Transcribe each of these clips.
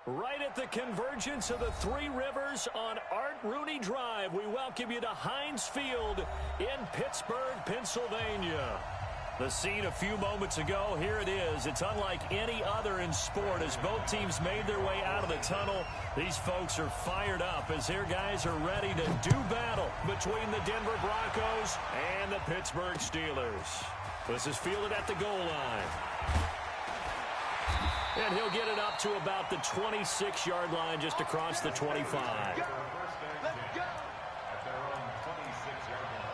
Right at the convergence of the Three Rivers on Art Rooney Drive, we welcome you to Heinz Field in Pittsburgh, Pennsylvania. The scene a few moments ago, here it is. It's unlike any other in sport as both teams made their way out of the tunnel. These folks are fired up as their guys are ready to do battle between the Denver Broncos and the Pittsburgh Steelers. This is fielded at the goal line. And he'll get it up to about the 26-yard line just across the 25. Let's go. At their own 26-yard line.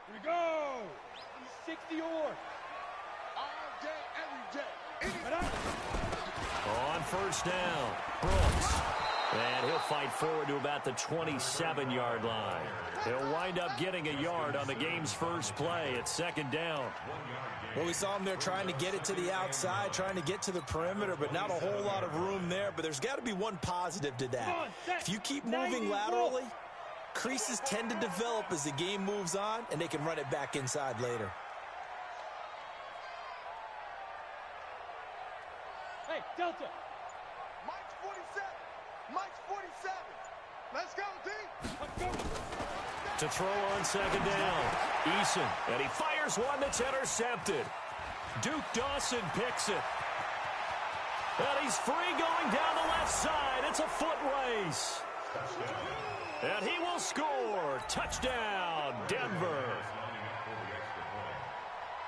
Here we go. 60 or. All day, every day. On first down, Brooks. And he'll fight forward to about the 27-yard line. He'll wind up getting a yard on the game's first play. It's second down. Well, we saw him there trying to get it to the outside, trying to get to the perimeter, but not a whole lot of room there. But there's got to be one positive to that. If you keep moving laterally, creases tend to develop as the game moves on, and they can run it back inside later. Hey, Delta. Mike's 47. Mike's 47. Let's go, D. To throw on second down, Eason, and he fires one that's intercepted. Duke Dawson picks it. And he's free going down the left side. It's a foot race. And he will score. Touchdown, Denver.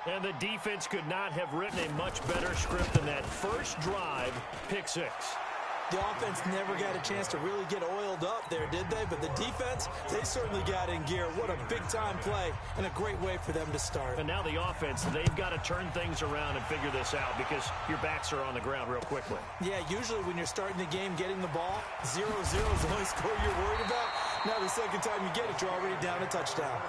And the defense could not have written a much better script than that first drive, pick six. The offense never got a chance to really get oiled up there, did they? But the defense, they certainly got in gear. What a big-time play and a great way for them to start. And now the offense, they've got to turn things around and figure this out because your backs are on the ground real quickly. Yeah, usually when you're starting the game getting the ball, 0-0 is the only score you're worried about. Now the second time you get it, you're already down a touchdown.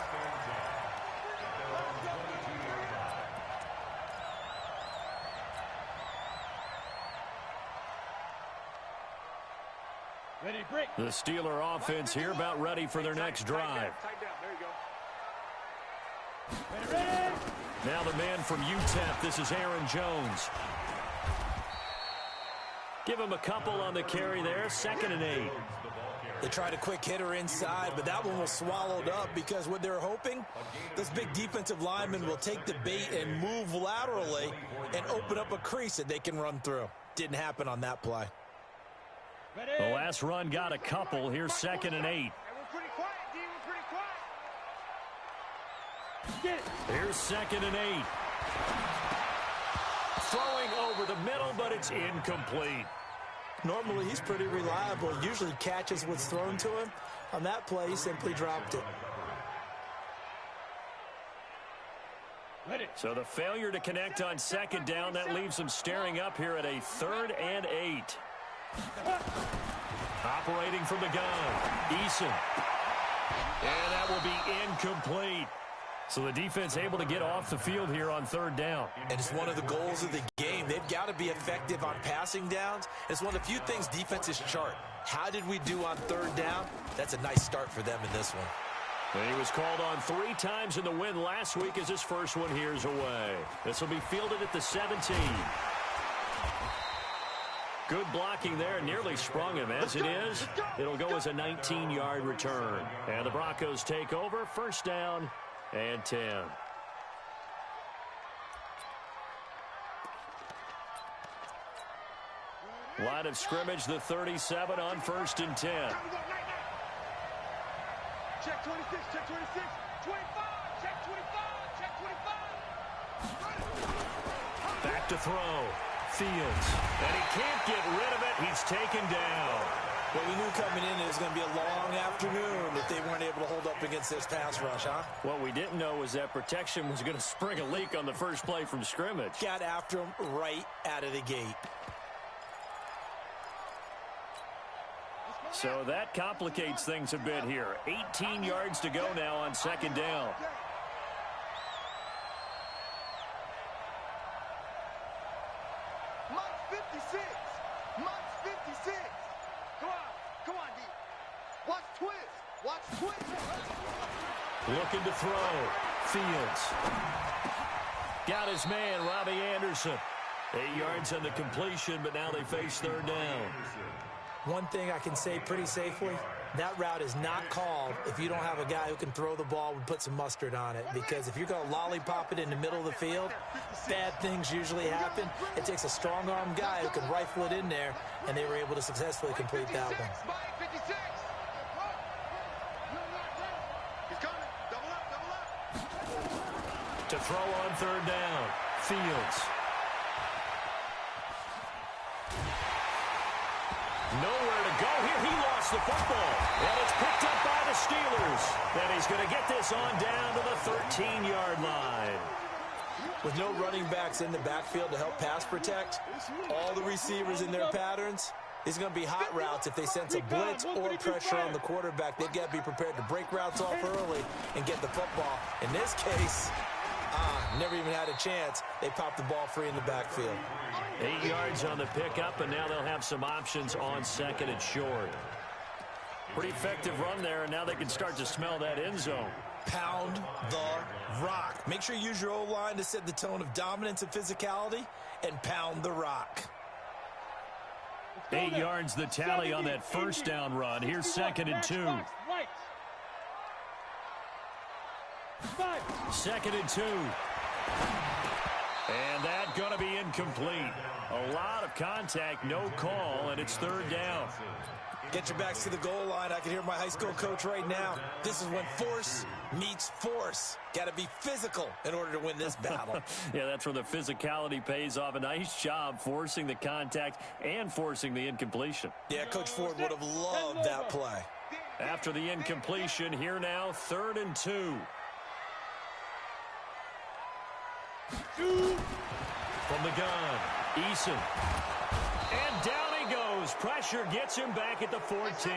Ready, break. The Steeler offense here about ready for their next drive. Ready. Now the man from UTEP, this is Aaron Jones. Give him a couple on the carry there, 2nd and 8. They tried a quick hitter inside, but that one was swallowed up because what they're hoping, this big defensive lineman will take the bait and move laterally and open up a crease that they can run through. Didn't happen on that play. The last run got a couple. Here's 2nd and 8. We're pretty quiet, D. We're pretty quiet. Here's 2nd and 8. Throwing over the middle, but it's incomplete. Normally, he's pretty reliable. Usually catches what's thrown to him. On that play, he simply dropped it. So the failure to connect on 2nd down, that leaves him staring up here at a 3rd and 8. Operating from the gun, Eason. And that will be incomplete. So the defense able to get off the field here on 3rd down. And it's one of the goals of the game. They've got to be effective on passing downs. It's one of the few things defenses chart. How did we do on 3rd down? That's a nice start for them in this one. And he was called on 3 times in the win last week as his first one here's away. This will be fielded at the 17. Good blocking there, nearly sprung him. As it is, it'll go as a 19-yard return. And the Broncos take over, 1st down and 10. Line of scrimmage, the 37 on 1st and 10. Check 26, check 26, 25, check 25, check 25. Back to throw. Fields. And he can't get rid of it. He's taken down. Well, we knew coming in it was going to be a long afternoon if they weren't able to hold up against this pass rush, huh? What we didn't know was that protection was going to spring a leak on the first play from scrimmage. Got after him right out of the gate. So that complicates things a bit here. 18 yards to go now on 2nd down. Mike 56. Watch quick. Looking to throw. Fields. Got his man, Robbie Anderson. 8 yards on the completion, but now they face third down. One thing I can say pretty safely, that route is not called if you don't have a guy who can throw the ball and put some mustard on it. Because if you're going to lollipop it in the middle of the field, bad things usually happen. It takes a strong-arm guy who can rifle it in there, and they were able to successfully complete that one. To throw on third down, Fields. Nowhere to go here. He lost the football. And it's picked up by the Steelers. And he's going to get this on down to the 13-yard line. With no running backs in the backfield to help pass protect, all the receivers in their patterns, it's going to be hot routes if they sense a blitz or pressure on the quarterback. They've got to be prepared to break routes off early and get the football. In this case, never even had a chance. They popped the ball free in the backfield. 8 yards on the pickup, and now they'll have some options on second and short. Pretty effective run there, and now they can start to smell that end zone. Pound the rock. Make sure you use your O-line to set the tone of dominance and physicality, and pound the rock. 8 yards the tally on that first down run. Here's second and 2. Second and 2. And that going to be incomplete. A lot of contact, no call, and it's third down. Get your backs to the goal line. I can hear my high school coach right now. This is when force meets force. Got to be physical in order to win this battle. Yeah, that's where the physicality pays off. A nice job forcing the contact and forcing the incompletion. Yeah, Coach Ford would have loved that play. After the incompletion, here now, third and 2. From the gun, Eason. And down he goes. Pressure gets him back at the 14.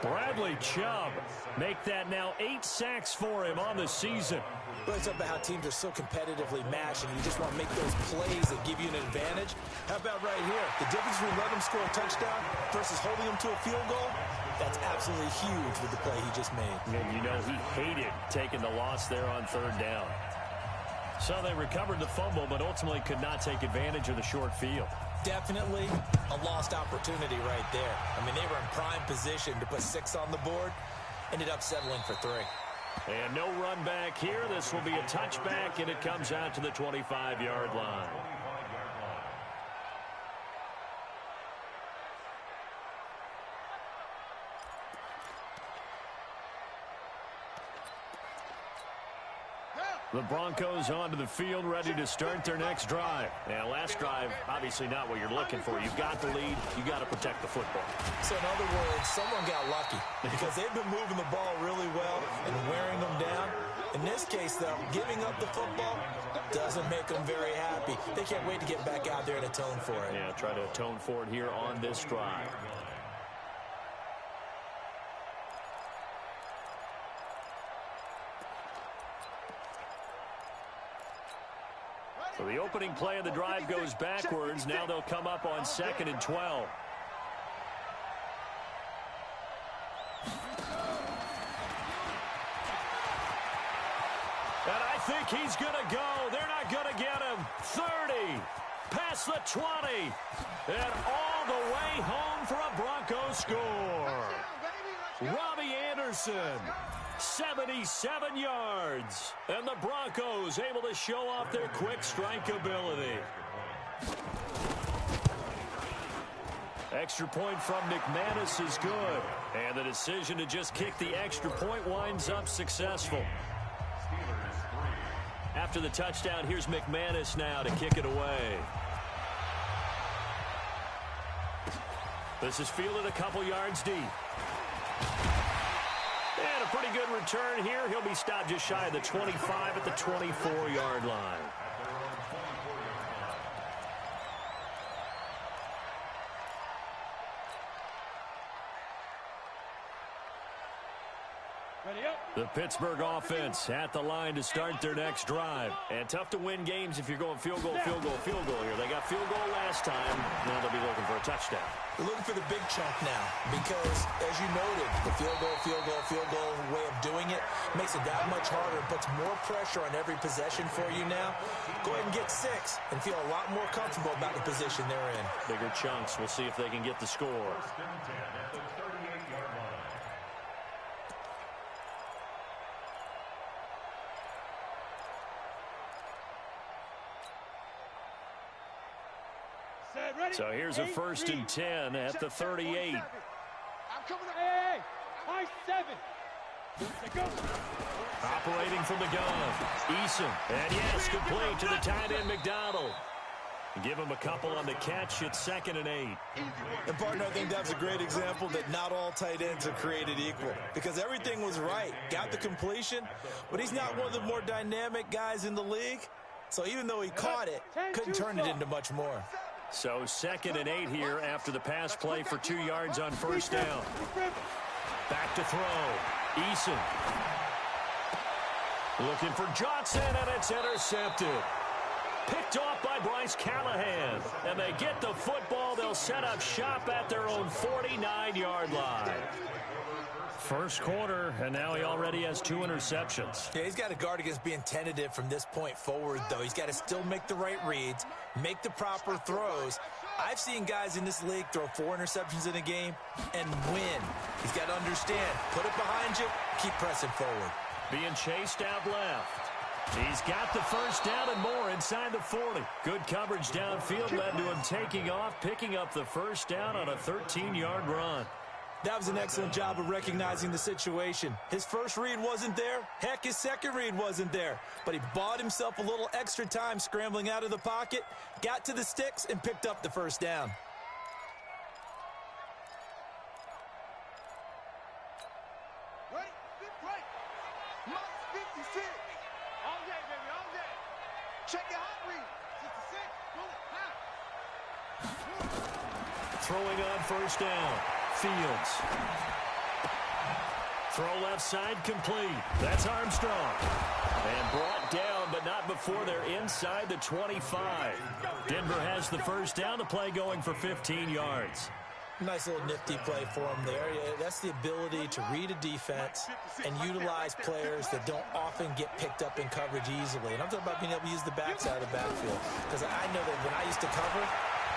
Bradley Chubb make that now 8 sacks for him on the season. Well, it's about how teams are so competitively matched, and you just want to make those plays that give you an advantage. How about right here? The difference between letting them score a touchdown versus holding them to a field goal, that's absolutely huge with the play he just made. And you know he hated taking the loss there on third down. So they recovered the fumble, but ultimately could not take advantage of the short field. Definitely a lost opportunity right there. I mean, they were in prime position to put 6 on the board. Ended up settling for 3. And no run back here. This will be a touchback, and it comes out to the 25-yard line. The Broncos onto the field, ready to start their next drive. Now, last drive, obviously not what you're looking for. You've got the lead. You've got to protect the football. So, in other words, someone got lucky because they've been moving the ball really well and wearing them down. In this case, though, giving up the football doesn't make them very happy. They can't wait to get back out there and atone for it. Yeah, try to atone for it here on this drive. So the opening play of the drive goes backwards. Now they'll come up on second and 12. And I think he's going to go. They're not going to get him. 30, past the 20, and all the way home for a Broncos score. Robbie Anderson. 77 yards, and the Broncos able to show off their quick strike ability. Extra point from McManus is good, and the decision to just kick the extra point winds up successful. After the touchdown, here's McManus now to kick it away. This is fielded a couple yards deep. And a pretty good return here. He'll be stopped just shy of the 25 at the 24-yard line. The Pittsburgh offense at the line to start their next drive. And tough to win games if you're going field goal, field goal, field goal here. They got field goal last time. Now they'll be looking for a touchdown. They're looking for the big chunk now because, as you noted, the field goal way of doing it makes it that much harder and puts more pressure on every possession for you now. Go ahead and get 6 and feel a lot more comfortable about the position they're in. Bigger chunks. We'll see if they can get the score. First and 10 at the 38-yard line. Set, ready. So here's a first and 10 at the 38. I'm coming up. Hey, high 7. Set, go. Operating from the gun. Eason. And yes, complete to the tight end, McDonald. Give him a couple on the catch. It's 2nd and 8. And, partner, I think that's a great example that not all tight ends are created equal because everything was right. Got the completion, but he's not one of the more dynamic guys in the league. So even though he caught it, couldn't turn it into much more. So 2nd and 8 here after the pass play for 2 yards on first down. Back to throw. Eason. Looking for Johnson, and it's intercepted. Picked off by Bryce Callahan. And they get the football. They'll set up shop at their own 49-yard line. First quarter, and now he already has 2 interceptions. Yeah, he's got to guard against being tentative from this point forward, though. He's got to still make the right reads, make the proper throws. I've seen guys in this league throw 4 interceptions in a game and win. He's got to understand, put it behind you, keep pressing forward. Being chased out left. He's got the first down and more inside the 40. Good coverage downfield led to him taking off, picking up the first down on a 13-yard run. That was an excellent job of recognizing the situation. His first read wasn't there. Heck, his second read wasn't there. But he bought himself a little extra time scrambling out of the pocket, got to the sticks, and picked up the first down. Ready? Big break. Minus 56. All day, baby, all day. Check your hot read. 66. Bullet. Throwing on first down. Fields. Throw left side complete. That's Armstrong. And brought down, but not before they're inside the 25. Denver has the first down. The play going for 15 yards. Nice little nifty play for him there. That's the ability to read a defense and utilize players that don't often get picked up in coverage easily. And I'm talking about being able to use the backside of the backfield. Because I know that when I used to cover,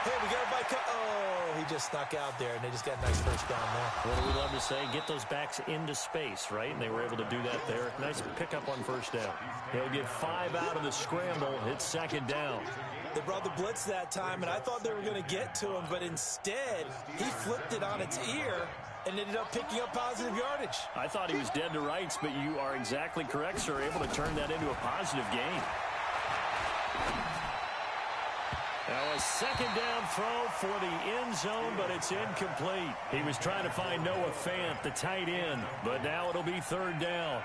hey, we got a bike. Oh, he just snuck out there, and they just got a nice first down there. What do we love to say? Get those backs into space, right? And they were able to do that there. Nice pickup on first down. He'll get 5 out of the scramble. It's 2nd down. They brought the blitz that time, and I thought they were going to get to him, but instead, he flipped it on its ear and ended up picking up positive yardage. I thought he was dead to rights, but you are exactly correct, sir. Able to turn that into a positive gain. Now a 2nd down throw for the end zone, but it's incomplete. He was trying to find Noah Fant, the tight end, but now it'll be 3rd down.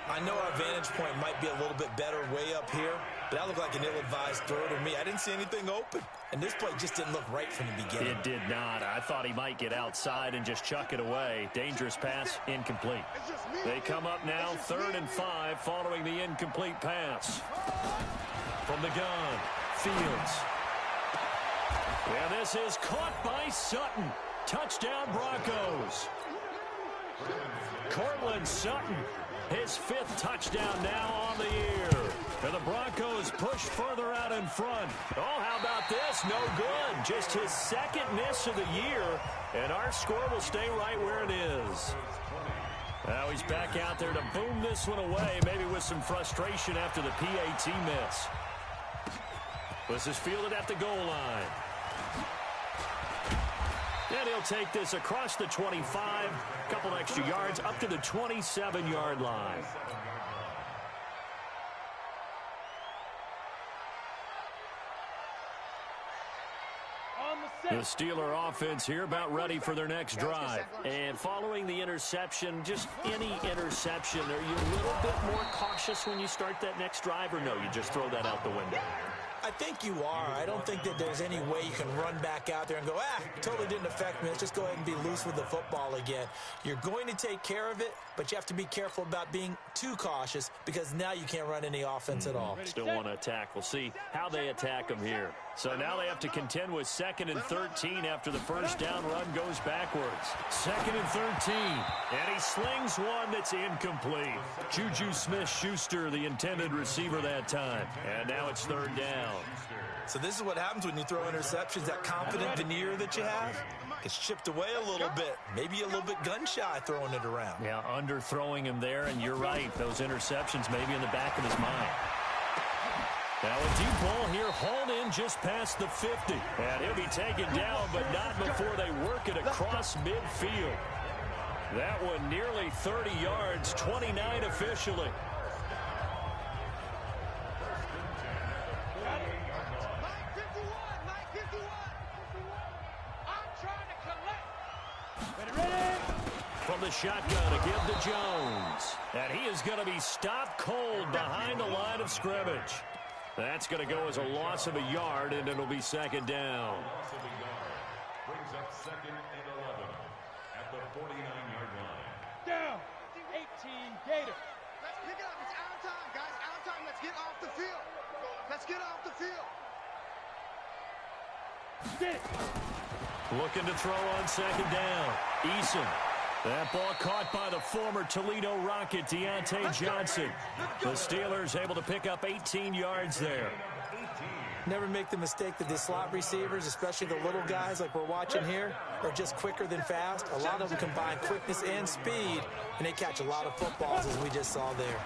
I know our vantage point might be a little bit better way up here, but that looked like an ill-advised throw to me. I didn't see anything open, and this play just didn't look right from the beginning. It did not. I thought he might get outside and just chuck it away. Dangerous pass, incomplete. They come up now, 3rd and 5, following the incomplete pass. From the gun, Fields. And this is caught by Sutton. Touchdown, Broncos. Cortland Sutton, his 5th touchdown now on the year. And the Broncos push further out in front. Oh, how about this? No good. Just his 2nd miss of the year. And our score will stay right where it is. Now he's back out there to boom this one away, maybe with some frustration after the PAT miss. This is fielded at the goal line. And he'll take this across the 25, a couple extra yards, up to the 27-yard line. The Steeler offense here about ready for their next drive. And following the interception, just any interception, are you a little bit more cautious when you start that next drive, or no, you just throw that out the window? I think you are. I don't think that there's any way you can run back out there and go, totally didn't affect me. Let's just go ahead and be loose with the football again. You're going to take care of it, but you have to be careful about being too cautious because now you can't run any offense at all. Still want to attack. We'll see how they attack them here. So now they have to contend with 2nd and 13 after the first down run goes backwards. 2nd and 13. And he slings one that's incomplete. Juju Smith-Schuster, the intended receiver that time. And now it's 3rd down. So this is what happens when you throw interceptions. That confident veneer that you have gets chipped away a little bit. Maybe a little bit gun-shy throwing it around. Yeah, underthrowing him there, and you're right. Those interceptions may be in the back of his mind. Now a deep ball here, hauled in just past the 50. And he'll be taken down, but not before they work it across midfield. That one nearly 30 yards, 29 officially. From the shotgun, a give to Jones. And he is going to be stopped cold behind the line of scrimmage. That's going to go as a loss of a yard, and it'll be 2nd down. Loss of a yard. Brings up 2nd and 11 at the 49-yard line. Down. 18 Gator. Let's pick it up. It's our time, guys. Our time. Let's get off the field. Let's get off the field. Sit. Looking to throw on 2nd down. Eason. That ball caught by the former Toledo Rocket, Deontay Johnson. The Steelers able to pick up 18 yards there. Never make the mistake that the slot receivers, especially the little guys like we're watching here, are just quicker than fast. A lot of them combine quickness and speed, and they catch a lot of footballs, as we just saw there.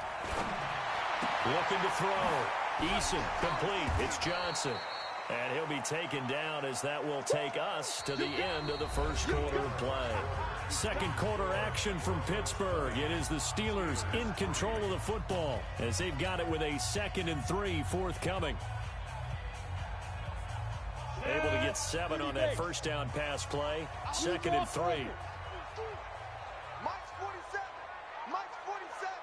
Looking to throw. Eason complete. It's Johnson. And he'll be taken down as that will take us to the end of the first quarter of play. Second quarter action from Pittsburgh. It is the Steelers in control of the football as they've got it with a 2nd and 3 forthcoming. Able to get 7 on that first down pass play. 2nd and 3. Mike's 47. Mike's 47.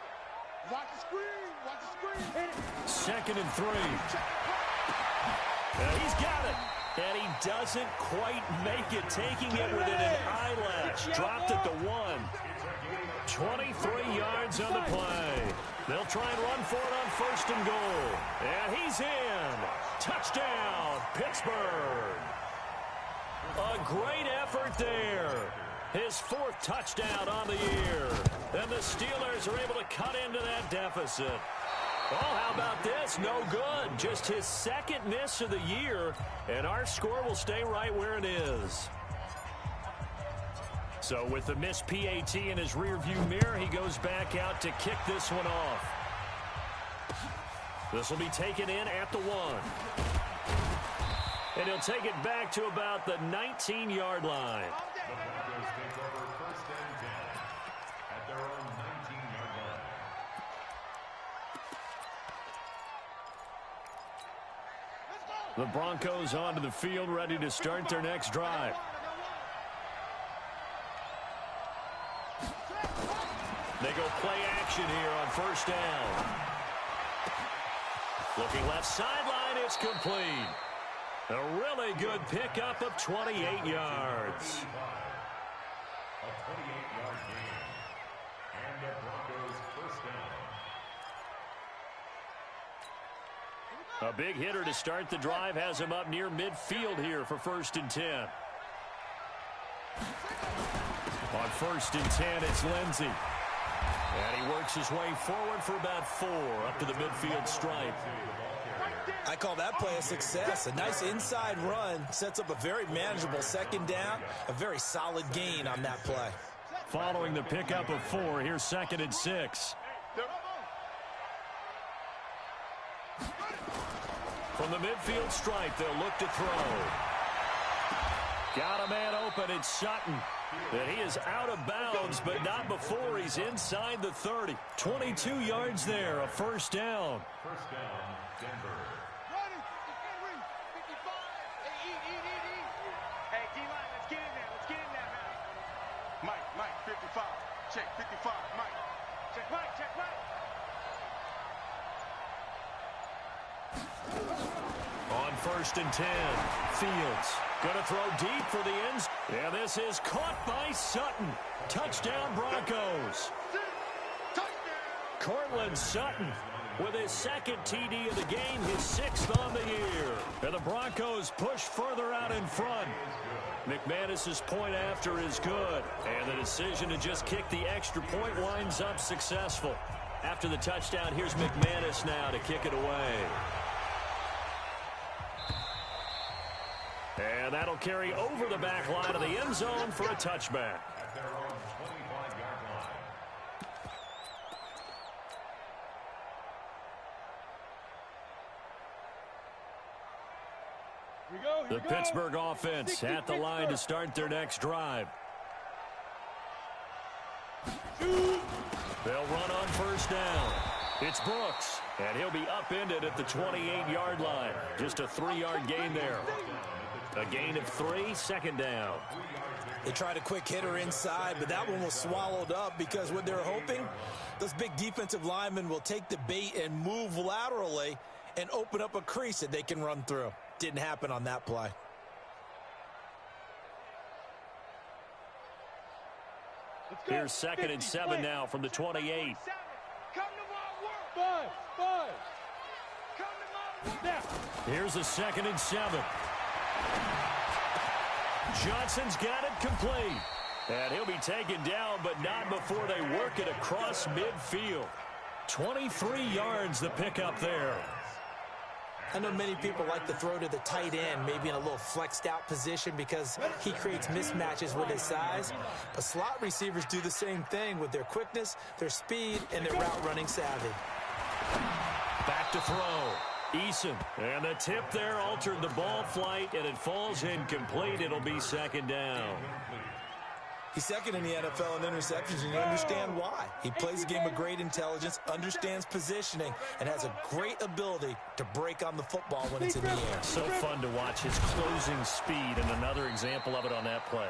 Watch the screen. Watch the screen. 2nd and 3. He's got it. And he doesn't quite make it, taking it within an eyelash. Dropped it to 1. 23 yards on the play. They'll try and run for it on 1st and goal. And he's in. Touchdown, Pittsburgh. A great effort there. His 4th touchdown on the year. And the Steelers are able to cut into that deficit. Oh, how about this? No good. Just his 2nd miss of the year, and our score will stay right where it is. So with the missed PAT in his rearview mirror, he goes back out to kick this one off. This will be taken in at the 1. And he'll take it back to about the 19-yard line. The Broncos take over 1st and 10 at their own 19-yard line. The Broncos onto the field, ready to start their next drive. They go play action here on 1st down. Looking left sideline, it's complete. A really good pickup of 28 yards. A 28-yard gain. And the Broncos 1st down. A big hitter to start the drive has him up near midfield here for 1st and 10. On 1st and 10, it's Lindsey. And he works his way forward for about 4 up to the midfield stripe. I call that play a success. A nice inside run sets up a very manageable 2nd down. A very solid gain on that play. Following the pickup of 4, here's 2nd and 6. From the midfield stripe, they'll look to throw. Got a man open, it's Sutton. And he is out of bounds, but not before he's inside the 30. 22 yards there, a 1st down. 1st down, Denver. Running. Henry. 55. Hey, D-line, let's get in there. Let's get in there, man. Mike, 55. Check, 55. Mike. Check, Mike. On 1st and 10, Fields gonna throw deep for the ends. Yeah, this is caught by Sutton. Touchdown, Broncos. Touchdown. Cortland Sutton with his second TD of the game, his 6th on the year. And the Broncos push further out in front. McManus's point after is good. And the decision to just kick the extra point winds up successful. After the touchdown, here's McManus now to kick it away. And that'll carry over the back line of the end zone for a touchback. The Pittsburgh offense at the line to start their next drive. They'll run on first down. It's Brooks, and he'll be upended at the 28-yard line. Just a 3-yard gain there. A gain of 3, 2nd down. They tried a quick hitter inside, but that one was swallowed up because what they're hoping, those big defensive linemen will take the bait and move laterally and open up a crease that they can run through. Didn't happen on that play. Here's 2nd and 7 now from the 28. Here's a 2nd and 7. Johnson's got it complete. And he'll be taken down, but not before they work it across midfield. 23 yards the pickup there. I know many people like to throw to the tight end, maybe in a little flexed out position because he creates mismatches with his size. But slot receivers do the same thing with their quickness, their speed, and their route running savvy. Back to throw. Eason. And the tip there altered the ball flight, and it falls incomplete. It'll be 2nd down. He's 2nd in the NFL in interceptions, and you understand why. He plays a game with great intelligence, understands positioning, and has a great ability to break on the football when it's in the air. So fun to watch his closing speed, and another example of it on that play.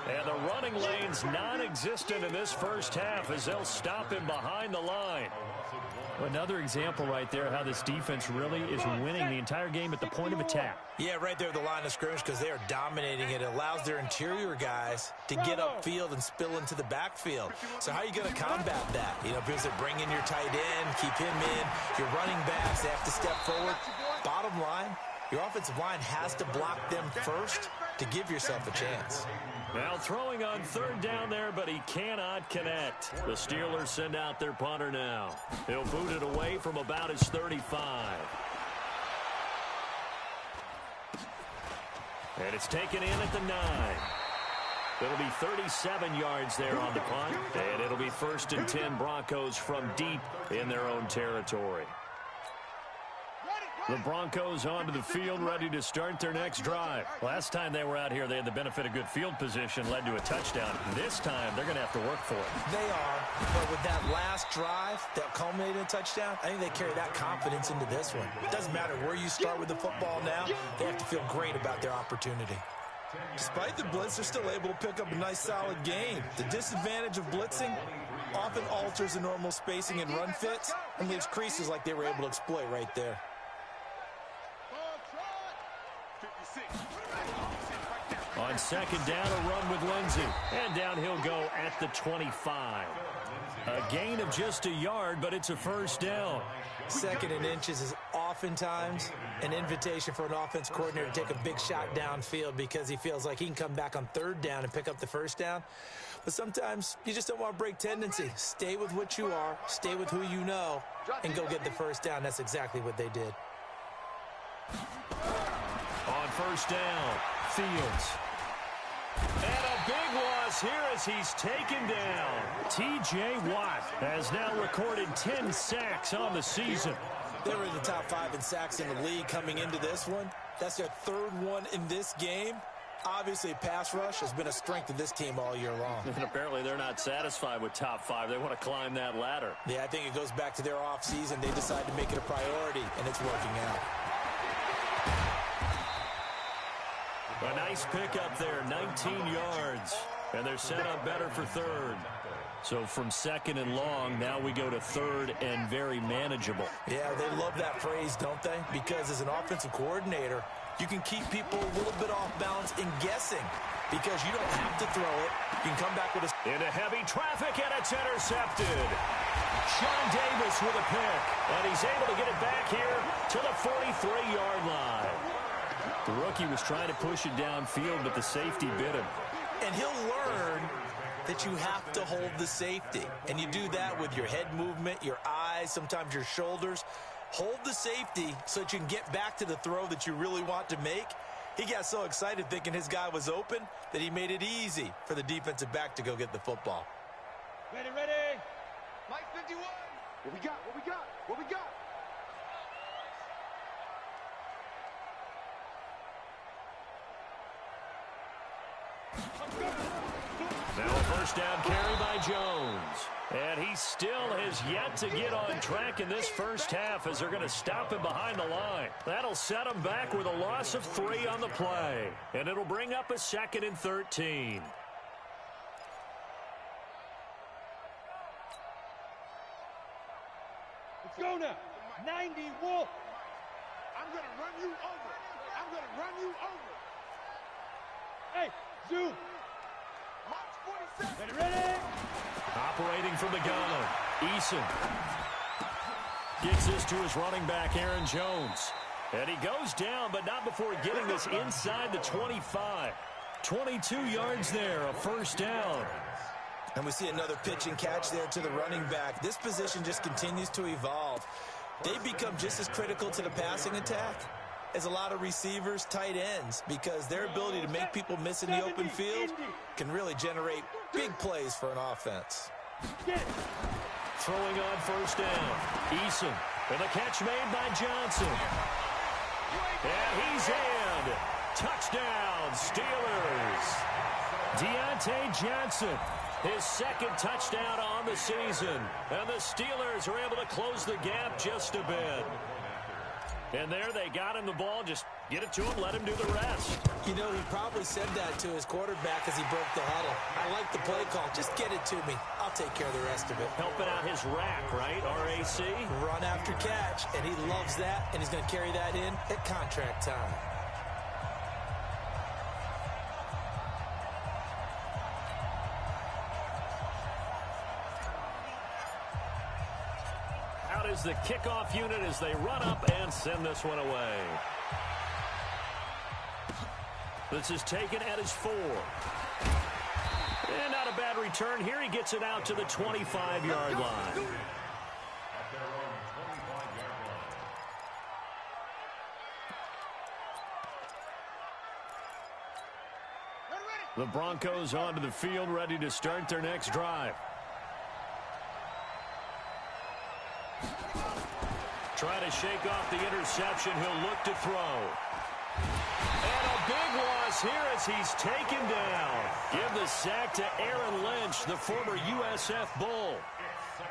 And the running lane's non-existent in this first half as they'll stop him behind the line. Another example right there how this defense really is winning the entire game at the point of attack. Yeah, right there at the line of scrimmage because they are dominating it. It allows their interior guys to get upfield and spill into the backfield. So how are you going to combat that? You know, because bring in your tight end, keep him in. Your running backs, they have to step forward. Bottom line, your offensive line has to block them first to give yourself a chance. Now throwing on 3rd down there, but he cannot connect. The Steelers send out their punter now. He'll boot it away from about his 35. And it's taken in at the 9. It'll be 37 yards there on the punt. And it'll be 1st and 10 Broncos from deep in their own territory. The Broncos onto the field, ready to start their next drive. Last time they were out here, they had the benefit of good field position, led to a touchdown. This time, they're going to have to work for it. They are, but with that last drive that culminated in a touchdown, I think they carry that confidence into this one. It doesn't matter where you start with the football now, they have to feel great about their opportunity. Despite the blitz, they're still able to pick up a nice, solid gain. The disadvantage of blitzing often alters the normal spacing and run fits and leaves creases like they were able to exploit right there. On 2nd down, a run with Lindsey. And down he'll go at the 25. A gain of just a yard, but it's a 1st down. 2nd and inches is oftentimes an invitation for an offense coordinator to take a big shot downfield because he feels like he can come back on 3rd down and pick up the 1st down. But sometimes you just don't want to break tendency. Stay with what you are, stay with who you know, and go get the 1st down. That's exactly what they did. On 1st down, Fields. And a big loss here as he's taken down. T.J. Watt has now recorded 10 sacks on the season. They were in the top 5 in sacks in the league coming into this one. That's their 3rd one in this game. Obviously, pass rush has been a strength of this team all year long. And apparently they're not satisfied with top 5. They want to climb that ladder. Yeah, I think it goes back to their offseason. They decided to make it a priority, and it's working out. A nice pickup there, 19 yards. And they're set up better for 3rd. So from 2nd and long, now we go to 3rd and very manageable. Yeah, they love that phrase, don't they? Because as an offensive coordinator, you can keep people a little bit off balance in guessing because you don't have to throw it. You can come back with a... Into heavy traffic, and it's intercepted. Sean Davis with a pick. And he's able to get it back here to the 43-yard line. The rookie was trying to push it downfield, but the safety bit him. And he'll learn that you have to hold the safety. And you do that with your head movement, your eyes, sometimes your shoulders. Hold the safety so that you can get back to the throw that you really want to make. He got so excited thinking his guy was open that he made it easy for the defensive back to go get the football. Ready, ready. Mike 51. What we got? What we got? What we got? Now a first down carry by Jones. And he still has yet to get on track in this first half as they're going to stop him behind the line. That'll set him back with a loss of 3 on the play. And it'll bring up a 2nd and 13. Let's go now. 90 Wolf. I'm going to run you over. I'm going to run you over. Hey, zoom. March 47. Ready, ready. Operating from the gun, Eason gets this to his running back, Aaron Jones. And he goes down, but not before getting this inside the 25. 22 yards there, a first down. And we see another pitch and catch there to the running back. This position just continues to evolve. They become just as critical to the passing attack as a lot of receivers, tight ends, because their ability to make people miss in the open field can really generate big plays for an offense. Throwing on first down, Eason, and the catch made by Johnson. And he's in. Touchdown, Steelers. Deontay Johnson, his 2nd touchdown on the season. And the Steelers are able to close the gap just a bit. And there they got him the ball. Just get it to him, let him do the rest. You know, he probably said that to his quarterback as he broke the huddle. I like the play call. Just get it to me. I'll take care of the rest of it. Helping out his rack, right? RAC. Run after catch, and he loves that, and he's going to carry that in at contract time. Out is the kickoff unit as they run up and send this one away. This is taken at his 4. And not a bad return here. He gets it out to the 25-yard line. The Broncos onto the field, ready to start their next drive. Try to shake off the interception. He'll look to throw. And a big loss here as he's taken down. Give the sack to Aaron Lynch, the former USF Bull.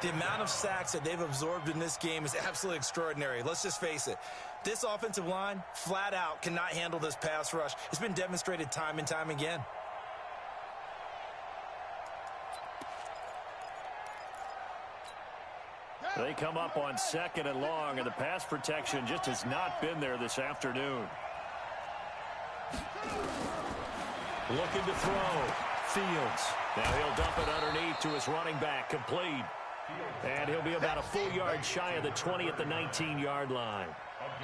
The amount of sacks that they've absorbed in this game is absolutely extraordinary. Let's just face it. This offensive line, flat out, cannot handle this pass rush. It's been demonstrated time and time again. They come up on 2nd and long, and the pass protection just has not been there this afternoon. Looking to throw. Fields. Now he'll dump it underneath to his running back. Complete. And he'll be about a full yard shy of the 20 at the 19-yard line.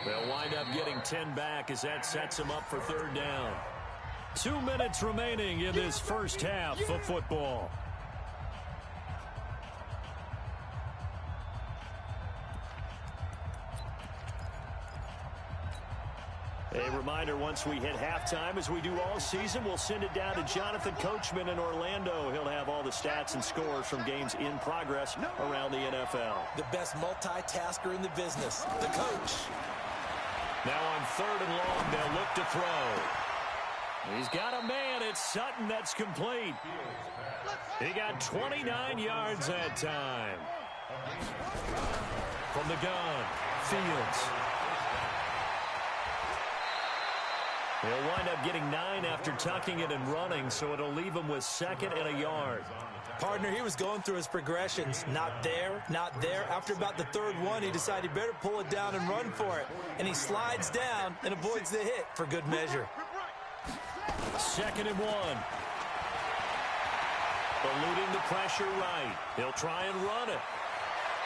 They'll wind up getting 10 back as that sets him up for 3rd down. 2 minutes remaining in this first half of football. A reminder, once we hit halftime, as we do all season, we'll send it down to Jonathan Coachman in Orlando. He'll have all the stats and scores from games in progress around the NFL. The best multitasker in the business, the coach. Now on 3rd and long, they'll look to throw. He's got a man. It's Sutton that's complete. He got 29 yards that time. From the gun, Fields. He'll wind up getting 9 after tucking it and running, so it'll leave him with 2nd and a yard. Partner, he was going through his progressions. Not there, not there. After about the 3rd one, he decided better pull it down and run for it. And he slides down and avoids the hit for good measure. 2nd and 1. Eluding the pressure right. He'll try and run it.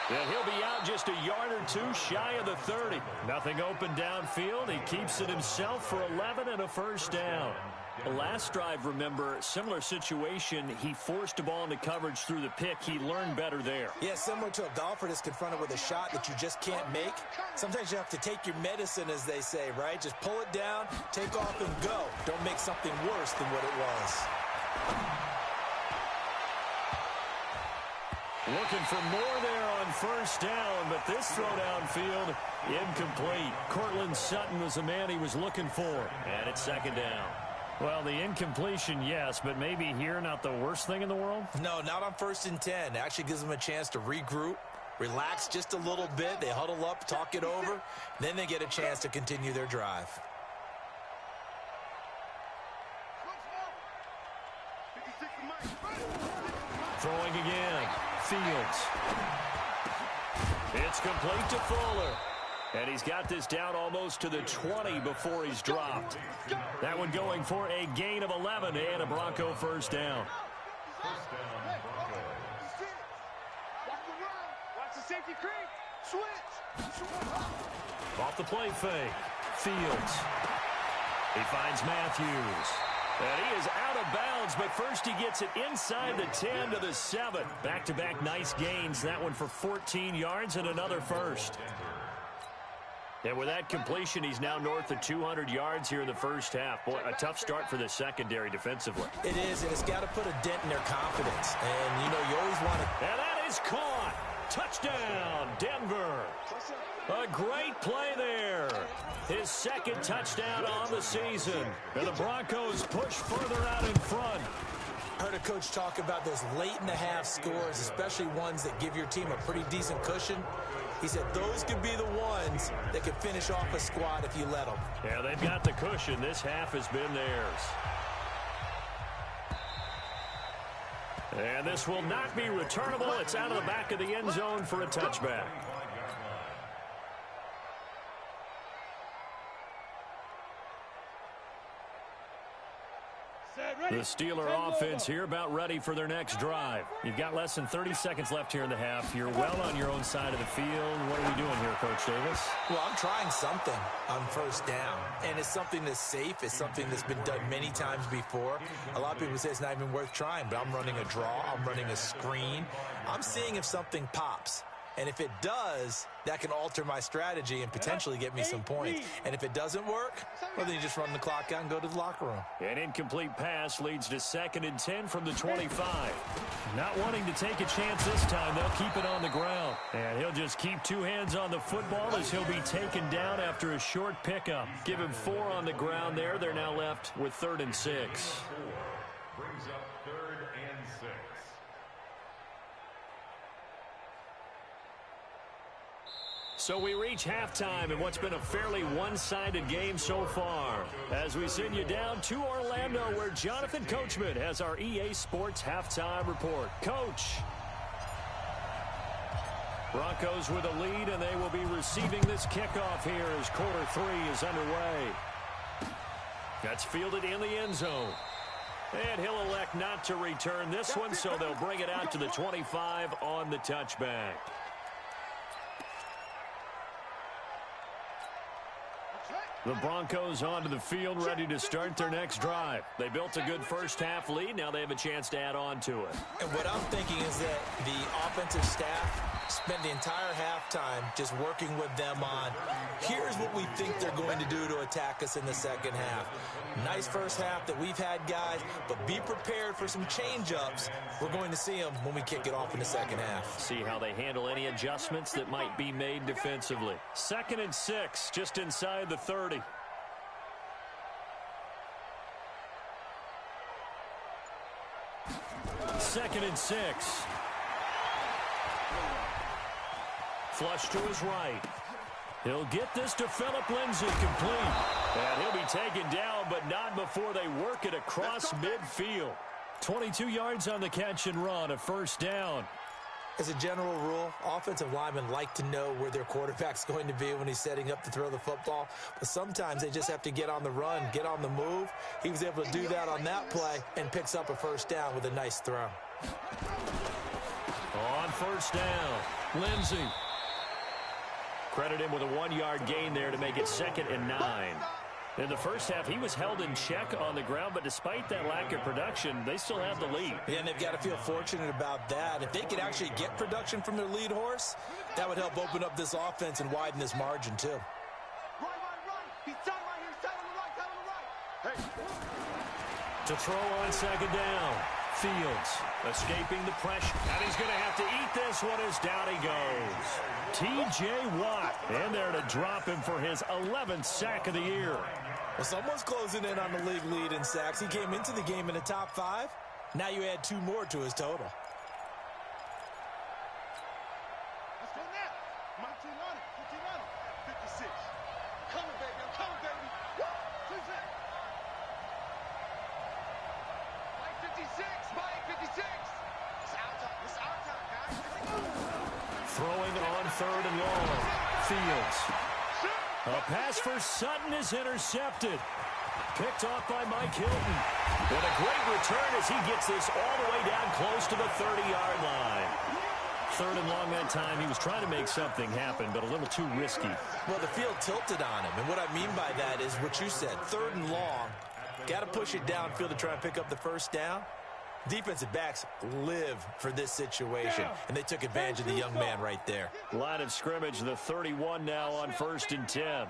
And he'll be out just a yard or two shy of the 30. Nothing open downfield. He keeps it himself for 11 and a first down. The last drive, remember, similar situation. He forced a ball into coverage through the pick. He learned better there. Yeah, similar to a golfer that's confronted with a shot that you just can't make. Sometimes you have to take your medicine, as they say, right? Just pull it down, take off, and go. Don't make something worse than what it was. Looking for more there on first down, but this throw downfield, incomplete. Cortland Sutton was the man he was looking for. And it's second down. Well, the incompletion, yes, but maybe here not the worst thing in the world? No, not on 1st and 10. It actually gives them a chance to regroup, relax just a little bit. They huddle up, talk it over. Then they get a chance to continue their drive. Throwing again. Fields. It's complete to Fuller. And he's got this down almost to the 20 before he's dropped. That one going for a gain of 11 and a Bronco first down. First down, Broncos. Watch the safety creep. Switch. Off the play fake. Fields. He finds Matthews. And he is out of bounds, but first he gets it inside the 10 to the 7. Back-to-back nice gains. That one for 14 yards and another first. And with that completion, he's now north of 200 yards here in the first half. Boy, a tough start for the secondary defensively. It is, and it's got to put a dent in their confidence. And, you know, you always want to... And that is caught. Touchdown, Denver. A great play there. His second touchdown on the season. And the Broncos push further out in front. I heard a coach talk about those late-in-the-half scores, especially ones that give your team a pretty decent cushion. He said those could be the ones that could finish off a squad if you let them. Yeah, they've got the cushion. This half has been theirs. And this will not be returnable. It's out of the back of the end zone for a touchback. The Steeler offense here about ready for their next drive. You've got less than 30 seconds left here in the half. You're well on your own side of the field. What are we doing here, Coach Davis? Well, I'm trying something on first down, and it's something that's safe. It's something that's been done many times before. A lot of people say it's not even worth trying, but I'm running a draw. I'm running a screen. I'm seeing if something pops. And if it does, that can alter my strategy and potentially get me some points. And if it doesn't work, well, then you just run the clock out and go to the locker room. An incomplete pass leads to 2nd and 10 from the 25. Not wanting to take a chance this time, they'll keep it on the ground. And he'll just keep two hands on the football as he'll be taken down after a short pickup. Give him 4 on the ground there. They're now left with 3rd and 6. Brings up 3rd and 6. So we reach halftime in what's been a fairly one-sided game so far. As we send you down to Orlando, where Jonathan Coachman has our EA Sports halftime report. Coach. Broncos with a lead, and they will be receiving this kickoff here as quarter 3 is underway. That's fielded in the end zone. And he'll elect not to return this one, so they'll bring it out to the 25 on the touchback. The Broncos onto the field, ready to start their next drive. They built a good first half lead. Now they have a chance to add on to it. And what I'm thinking is that the offensive staff spent the entire halftime just working with them on, here's what we think they're going to do to attack us in the second half. Nice first half that we've had, guys, but be prepared for some change-ups. We're going to see them when we kick it off in the second half. See how they handle any adjustments that might be made defensively. 2nd and 6, just inside the 30. Second and 6. Flush to his right. He'll get this to Phillip Lindsay complete. And he'll be taken down, but not before they work it across midfield. 22 yards on the catch and run, a first down. As a general rule, offensive linemen like to know where their quarterback's going to be when he's setting up to throw the football. But sometimes they just have to get on the run, get on the move. He was able to do that on that play and picks up a first down with a nice throw. On first down, Lindsey. Credit him with a 1-yard gain there to make it 2nd and 9. In the first half, he was held in check on the ground, but despite that lack of production, they still have the lead. Yeah, and they've got to feel fortunate about that. If they could actually get production from their lead horse, that would help open up this offense and widen this margin, too. He's tight right here. Tight on the right. Tight on the right. Hey. To throw on 2nd down, Fields escaping the pressure. And he's going to have to eat this one as down he goes. T.J. Watt in there to drop him for his 11th sack of the year. Well, someone's closing in on the league lead in sacks. He came into the game in the top 5. Now you add 2 more to his total. Let's go now. Mike T. Lonnie. 56. Coming, baby. I'm coming, baby. Woo! Mike 56. Mike 56. It's our time. It's our time, guys. Throwing on 3rd and long. Fields. A pass for Sutton is intercepted. Picked off by Mike Hilton. What a great return as he gets this all the way down close to the 30-yard line. 3rd and long that time. He was trying to make something happen, but a little too risky. Well, the field tilted on him, and what I mean by that is what you said, 3rd and long. Got to push it downfield to try and pick up the first down. Defensive backs live for this situation, and they took advantage of the young man right there. Line of scrimmage, the 31 now on 1st and 10.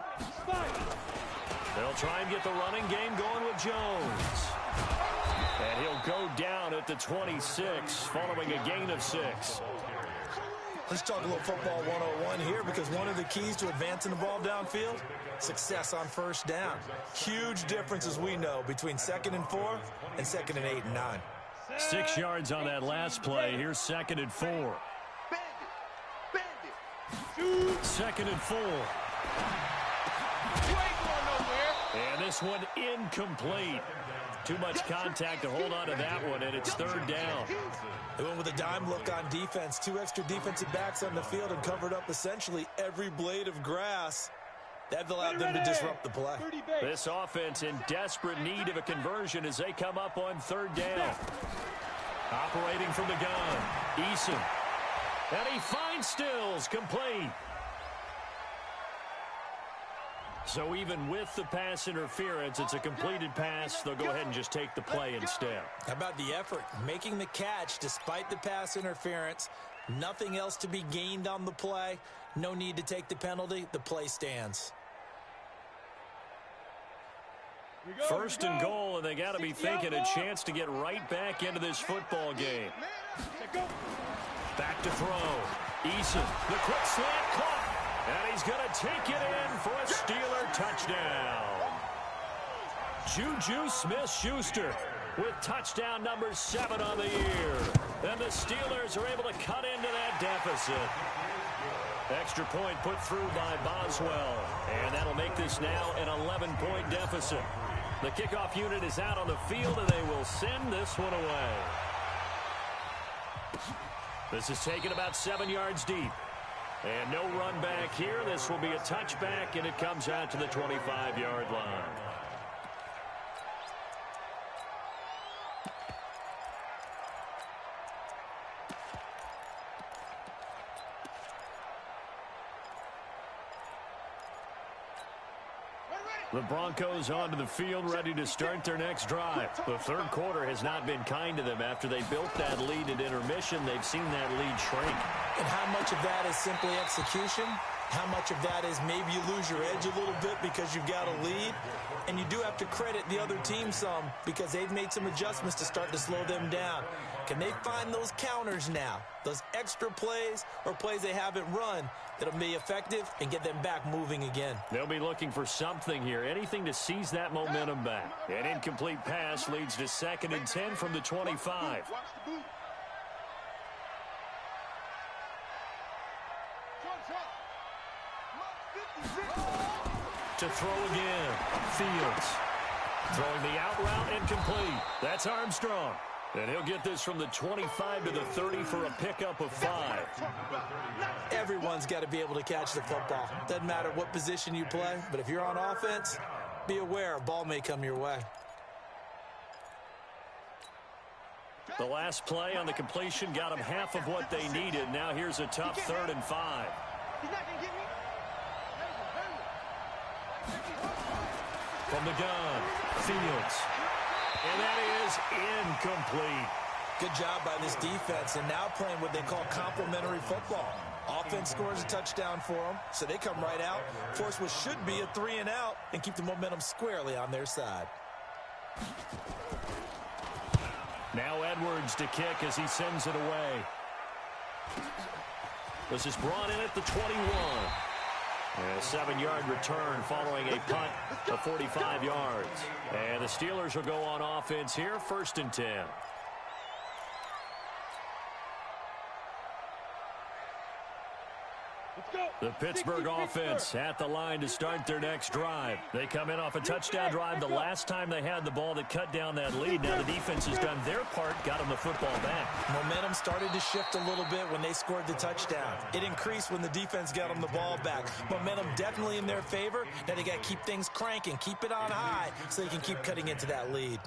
They'll try and get the running game going with Jones. And he'll go down at the 26, following a gain of 6. Let's talk a little football 101 here, because one of the keys to advancing the ball downfield, success on first down. Huge difference, as we know, between 2nd and 4 and 2nd and 8 and 9. 6 yards on that last play. Here's 2nd and 4. Bandit. 2nd and 4. You ain't going nowhere. And this one incomplete. Too much contact to hold on to that one, and it's 3rd down. They went with a dime look on defense. 2 extra defensive backs on the field and covered up essentially every blade of grass. That allowed them to disrupt the play. This offense in desperate need of a conversion as they come up on 3rd down. Operating from the gun, Eason. And he finds Stills, complete. So even with the pass interference, it's a completed pass. They'll go ahead and just take the play instead. How about the effort? Making the catch despite the pass interference. Nothing else to be gained on the play. No need to take the penalty. The play stands. 1st and goal, and they got to be thinking a chance to get right back into this football game. Back to throw. Eason, the quick slant caught. And he's going to take it in for a Steeler touchdown. Juju Smith-Schuster with touchdown number 7 on the year. And the Steelers are able to cut into that deficit. Extra point put through by Boswell. And that'll make this now an 11-point deficit. The kickoff unit is out on the field, and they will send this one away. This is taken about 7 yards deep. And no run back here. This will be a touchback, and it comes out to the 25-yard line. The Broncos onto the field, ready to start their next drive. The 3rd quarter has not been kind to them. After they built that lead at intermission, they've seen that lead shrink. And how much of that is simply execution? How much of that is maybe you lose your edge a little bit because you've got a lead? And you do have to credit the other team some because they've made some adjustments to start to slow them down. Can they find those counters now, those extra plays or plays they haven't run that'll be effective and get them back moving again? They'll be looking for something here, anything to seize that momentum back. An incomplete pass leads to 2nd and 10 from the 25. To throw again, Fields. Throwing the out route incomplete. That's Armstrong. And he'll get this from the 25 to the 30 for a pickup of 5. Everyone's got to be able to catch the football. Doesn't matter what position you play, but if you're on offense, be aware a ball may come your way. The last play on the completion got them half of what they needed. Now here's a tough 3rd and 5. He's not going to get me. From the gun, Fields. And that is incomplete. Good job by this defense, and now playing what they call complementary football. Offense scores a touchdown for them, so they come right out, force what should be a 3-and-out, and keep the momentum squarely on their side. Now Edwards to kick as he sends it away. This is brought in at the 21. A 7-yard return following a punt of 45 yards. And the Steelers will go on offense here, 1st and 10. The Pittsburgh offense at the line to start their next drive. They come in off a touchdown drive the last time they had the ball that cut down that lead. Now the defense has done their part, got them the football back. Momentum started to shift a little bit when they scored the touchdown. It increased when the defense got them the ball back. Momentum definitely in their favor. Now they got to keep things cranking, keep it on high so they can keep cutting into that lead.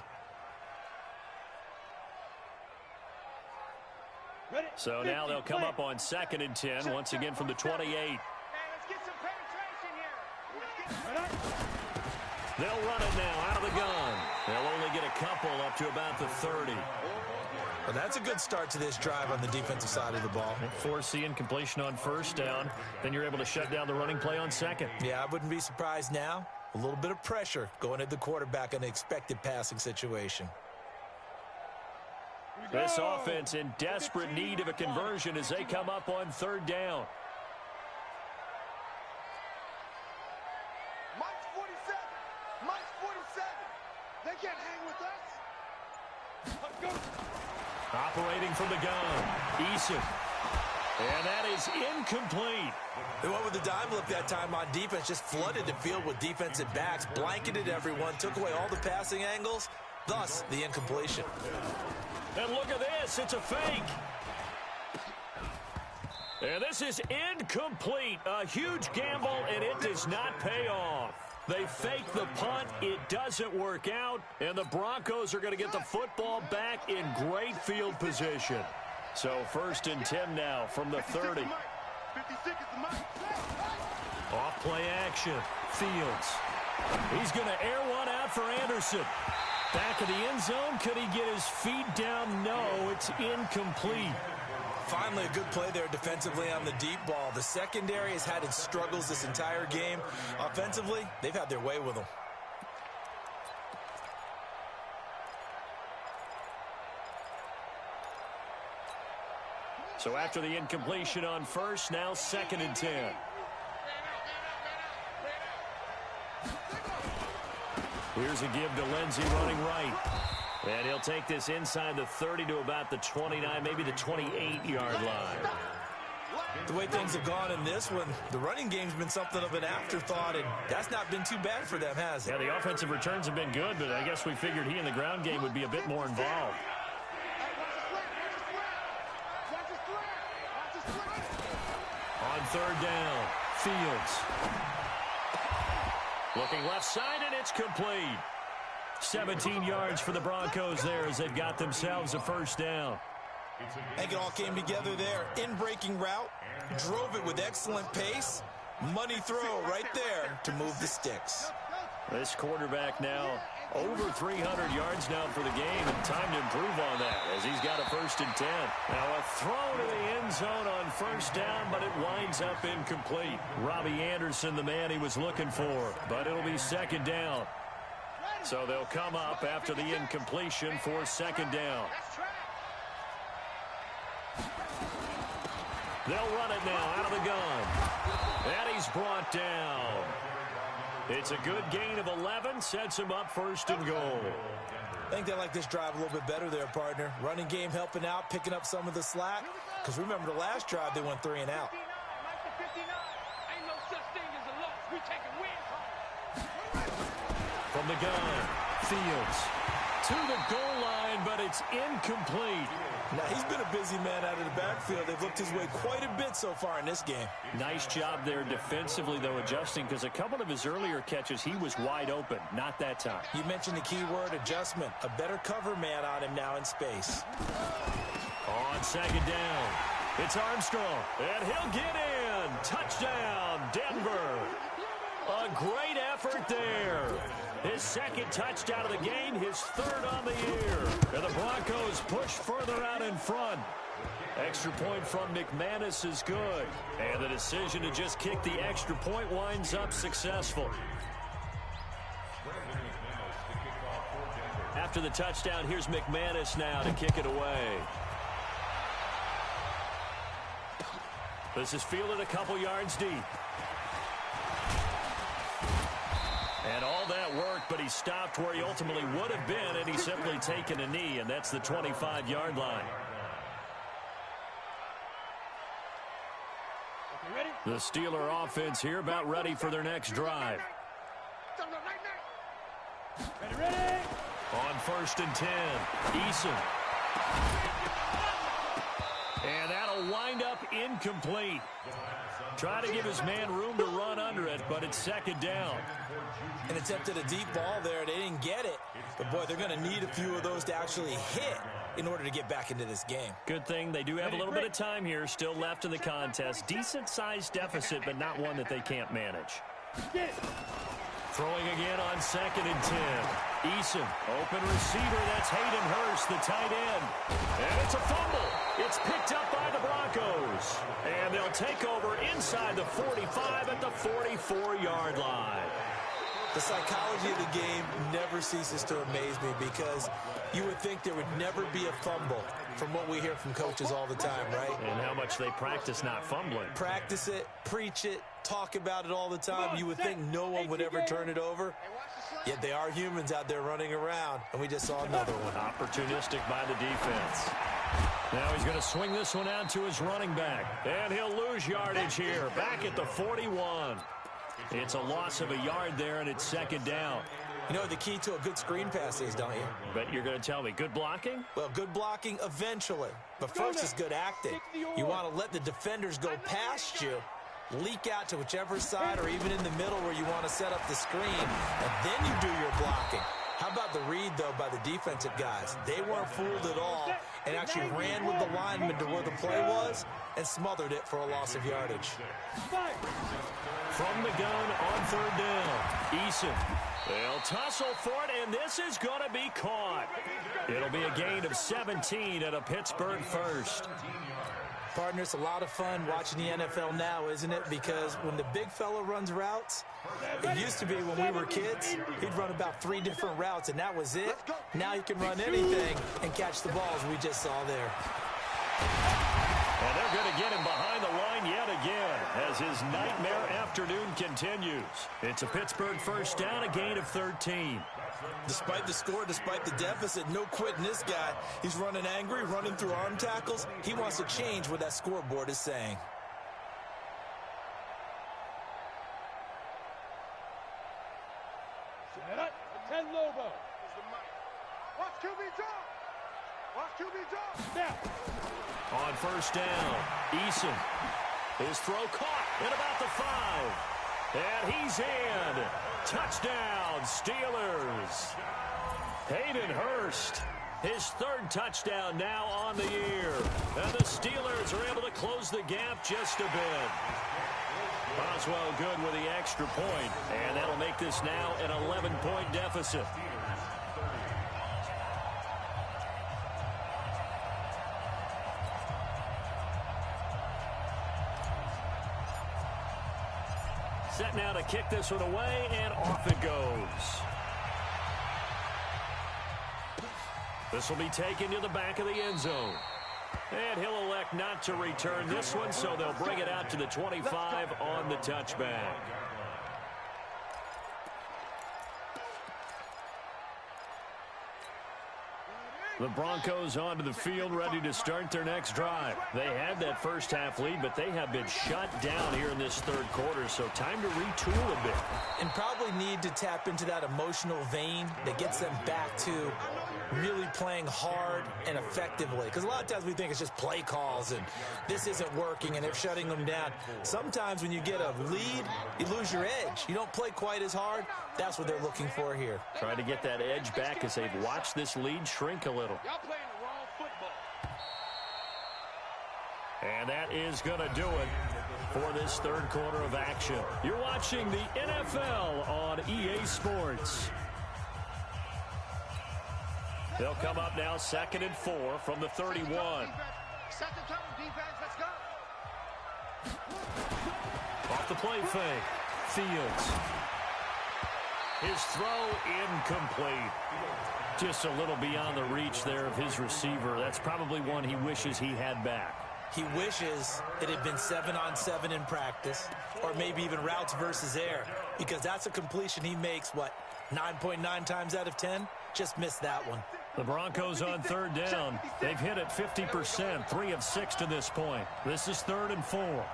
So now they'll come up on 2nd and 10, once again from the 28. Let's get some penetration here. They'll run it now out of the gun. They'll only get a couple up to about the 30. Well, that's a good start to this drive on the defensive side of the ball. Force the incompletion on 1st down. Then you're able to shut down the running play on 2nd. Yeah, I wouldn't be surprised now. A little bit of pressure going at the quarterback in an expected passing situation. This offense in desperate need of a conversion as they come up on 3rd down. Mike's 47. Mike's 47. They can't hang with us. Operating from the gun, Eason. And that is incomplete. They went with the dime look that time on defense, just flooded the field with defensive backs, blanketed everyone, took away all the passing angles, thus the incompletion. And look at this, it's a fake. And this is incomplete. A huge gamble, and it does not pay off. They fake the punt. It doesn't work out, and the Broncos are going to get the football back in great field position. So 1st and 10 now from the 30. 56 is the mark. Off play action. Fields. He's going to air one out for Anderson. Back of the end zone. Could he get his feet down? No, it's incomplete. Finally, a good play there defensively on the deep ball. The secondary has had its struggles this entire game. Offensively, they've had their way with them. So after the incompletion on 1st, now 2nd and 10. Here's a give to Lindsey running right. And he'll take this inside the 30 to about the 29, maybe the 28-yard line. The way things have gone in this one, the running game's been something of an afterthought, and that's not been too bad for them, has it? Yeah, the offensive returns have been good, but I guess we figured he in the ground game would be a bit more involved. On 3rd down, Fields. Looking left side, and it's complete. 17 yards for the Broncos there as they've got themselves a 1st down. I think it all came together there. In-breaking route, drove it with excellent pace. Money throw right there to move the sticks. This quarterback now over 300 yards now for the game, and time to improve on that as he's got a 1st and 10. Now a throw to the end zone on 1st down, but it winds up incomplete. Robbie Anderson, the man he was looking for, but it'll be 2nd down. So they'll come up after the incompletion for 2nd down. They'll run it now out of the gun. And he's brought down. It's a good gain of 11, sets him up 1st and goal. I think they like this drive a little bit better there, partner. Running game helping out, picking up some of the slack. Because remember the last drive, they went 3 and out. From the gun, Fields to the goal line, but it's incomplete. Now, he's been a busy man out of the backfield. They've looked his way quite a bit so far in this game. Nice job there defensively, though, adjusting, because a couple of his earlier catches, he was wide open. Not that time. You mentioned the key word, adjustment. A better cover man on him now in space. On second down, it's Armstrong, and he'll get in. Touchdown, Denver. A great effort there. His second touchdown of the game, his third on the year. And the Broncos push further out in front. Extra point from McManus is good. And the decision to just kick the extra point winds up successful. After the touchdown, here's McManus now to kick it away. This is fielded a couple yards deep. And all that worked, but he stopped where he ultimately would have been, and he's simply taken a knee, and that's the 25-yard line. The Steeler offense here about ready for their next drive. Ready? On 1st and 10, Eason. And that'll wind up incomplete. Try to give his man room to run under it, but it's second down. And attempted a deep ball there. They didn't get it. But, boy, they're going to need a few of those to actually hit in order to get back into this game. Good thing they do have a little bit of time here still left in the contest. Decent-sized deficit, but not one that they can't manage. Throwing again on 2nd and 10. Eason, open receiver. That's Hayden Hurst, the tight end. And it's a fumble. It's picked up by the Broncos. And they'll take over inside the 45 at the 44-yard line. The psychology of the game never ceases to amaze me because you would think there would never be a fumble from what we hear from coaches all the time, right? And how much they practice not fumbling. Practice it, preach it, talk about it all the time. You would think no one would ever turn it over. Yet they are humans out there running around, and we just saw another one. Opportunistic by the defense. Now he's going to swing this one out to his running back. And he'll lose yardage here, back at the 41. It's a loss of a yard there, and it's second down. You know what the key to a good screen pass is, don't you? But you're going to tell me, good blocking? Well, good blocking eventually. But first is good acting. You want to let the defenders go past you, leak out to whichever side or even in the middle where you want to set up the screen, and then you do your blocking. How about the read, though, by the defensive guys? They weren't fooled at all and actually ran with the lineman to where the play was and smothered it for a loss of yardage. From the gun on 3rd down, Eason. They'll tussle for it, and this is going to be caught. It'll be a gain of 17 at a Pittsburgh first. Partner, it's a lot of fun watching the NFL now, isn't it? Because when the big fella runs routes, it used to be when we were kids, he'd run about 3 different routes, and that was it. Now he can run anything and catch the balls we just saw there. And they're going to get him behind the line yet again as his nightmare afternoon continues. It's a Pittsburgh first down, a gain of 13. Despite the score, despite the deficit, no quitting this guy. He's running angry, running through arm tackles. He wants to change what that scoreboard is saying. Set up. 10 Lobo. Watch QB drop. Watch QB drop. Now. On 1st down, Eason. His throw caught at about the 5. And he's in. Touchdown, Steelers. Hayden Hurst, his 3rd touchdown now on the year. And the Steelers are able to close the gap just a bit. Boswell good with the extra point, and that'll make this now an 11-point deficit. Set now to kick this one away, and off it goes. This will be taken to the back of the end zone. And he'll elect not to return this one, so they'll bring it out to the 25 on the touchback. The Broncos onto the field, ready to start their next drive. They had that first half lead, but they have been shut down here in this third quarter, so time to retool a bit. And probably need to tap into that emotional vein that gets them back to really playing hard and effectively. Because a lot of times we think it's just play calls and this isn't working and they're shutting them down. Sometimes when you get a lead, you lose your edge. You don't play quite as hard. That's what they're looking for here. Trying to get that edge back as they've watched this lead shrink a little. Y'all playing the wrong football. And that is going to do it for this third quarter of action. You're watching the NFL on EA Sports. They'll come up now 2nd and 4 from the 31. Set the tone, defense. Let's go. Off the play fake. Fields. His throw incomplete. Just a little beyond the reach there of his receiver. That's probably one he wishes he had back. He wishes it had been 7-on-7 in practice, or maybe even routes versus air, because that's a completion he makes, 9.9 times out of 10? Just missed that one. The Broncos on third down. They've hit it 50%, 3 of 6 to this point. This is 3rd and 4.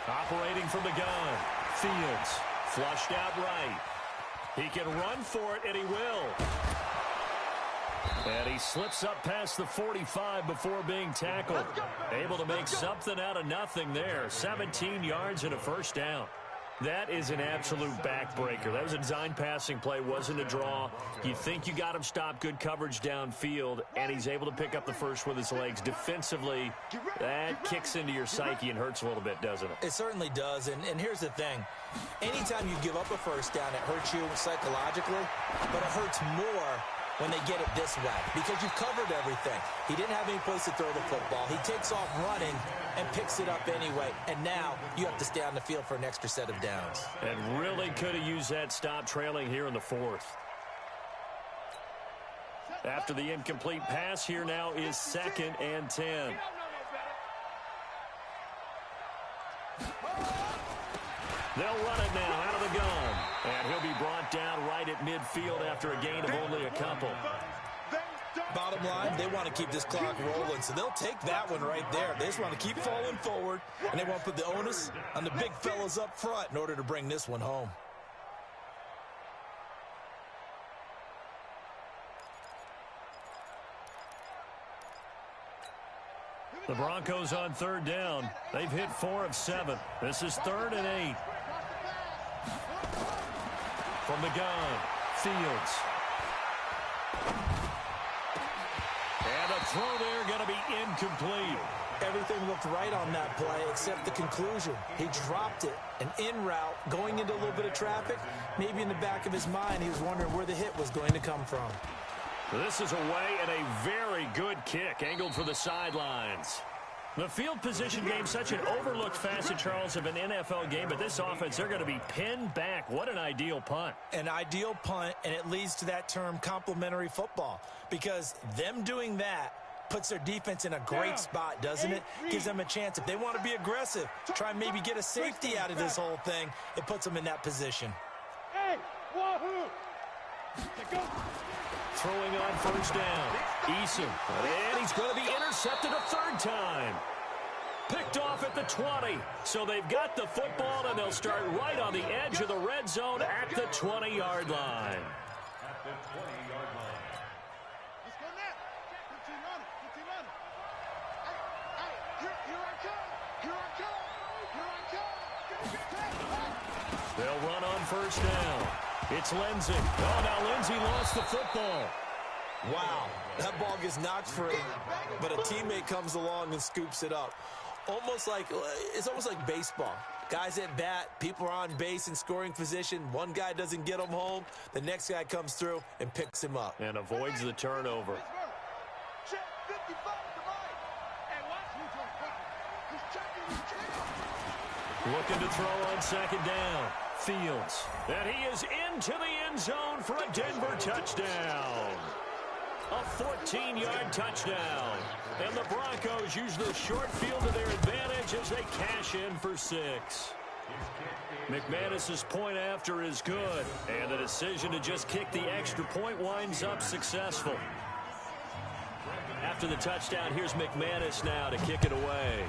Operating from the gun. Fields flushed out right. He can run for it, and he will. And he slips up past the 45 before being tackled. Able to make something out of nothing there. 17 yards and a first down. That is an absolute backbreaker. That was a design passing play, wasn't a draw. You think you got him stopped, good coverage downfield, and he's able to pick up the first with his legs. Defensively, that kicks into your psyche and hurts a little bit, doesn't it? It certainly does, and here's the thing. Anytime you give up a first down, it hurts you psychologically, but it hurts more when they get it this way because you've covered everything. He didn't have any place to throw the football. He takes off running and picks it up anyway, and now you have to stay on the field for an extra set of downs. And really could have used that stop trailing here in the 4th. After the incomplete pass, here now is 2nd and 10. They'll run it now out of the gun. And he'll be brought down right at midfield after a gain of only a couple. Bottom line, they want to keep this clock rolling, so they'll take that one right there. They just want to keep falling forward, and they want to put the onus on the big fellas up front in order to bring this one home. The Broncos on third down. They've hit 4 of 7. This is 3rd and 8. From the gun, Fields. And a throw there going to be incomplete. Everything looked right on that play except the conclusion. He dropped it, an in route, going into a little bit of traffic. Maybe in the back of his mind, he was wondering where the hit was going to come from. This is away and a very good kick, angled for the sidelines. The field position game, such an overlooked facet, Charles, of an NFL game, but this offense, they're going to be pinned back. What an ideal punt. An ideal punt, and it leads to that term complementary football, because them doing that puts their defense in a great spot, doesn't it? Gives them a chance. If they want to be aggressive, try and maybe get a safety out of this whole thing, it puts them in that position. Hey, wahoo! Go. Throwing on first down. Eason. And he's going to be intercepted a 3rd time. Picked off at the 20. So they've got the football, and they'll start right on the edge of the red zone at the 20-yard line. At the 20-yard line. Let's go now. Put your on it. Put your on it. Hey, here I come. Here I come. Here I come. They'll run on first down. It's Lindsey. Oh, now Lindsey lost the football. Wow, that ball gets knocked free, but a teammate comes along and scoops it up. It's almost like baseball. Guys at bat, people are on base in scoring position. One guy doesn't get him home. The next guy comes through and picks him up. And avoids the turnover. Check 55 to mine. Hey, watch who's on fire. He's checking. Looking to throw on 2nd down. Fields. And he is into the end zone for a Denver touchdown. A 14-yard touchdown. And the Broncos use the short field to their advantage as they cash in for 6. McManus's point after is good, and the decision to just kick the extra point winds up successful. After the touchdown, here's McManus now to kick it away.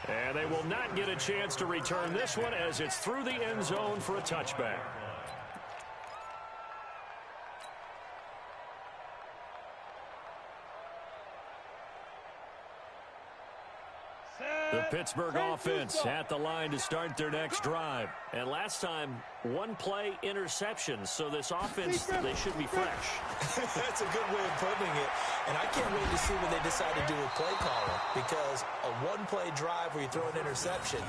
And they will not get a chance to return this one as it's through the end zone for a touchback. The Pittsburgh offense at the line to start their next drive. And last time, one play interception. So this offense, they should be fresh. That's a good way of putting it. And I can't wait to see what they decide to do with play calling. Because a one-play drive where you throw an interception,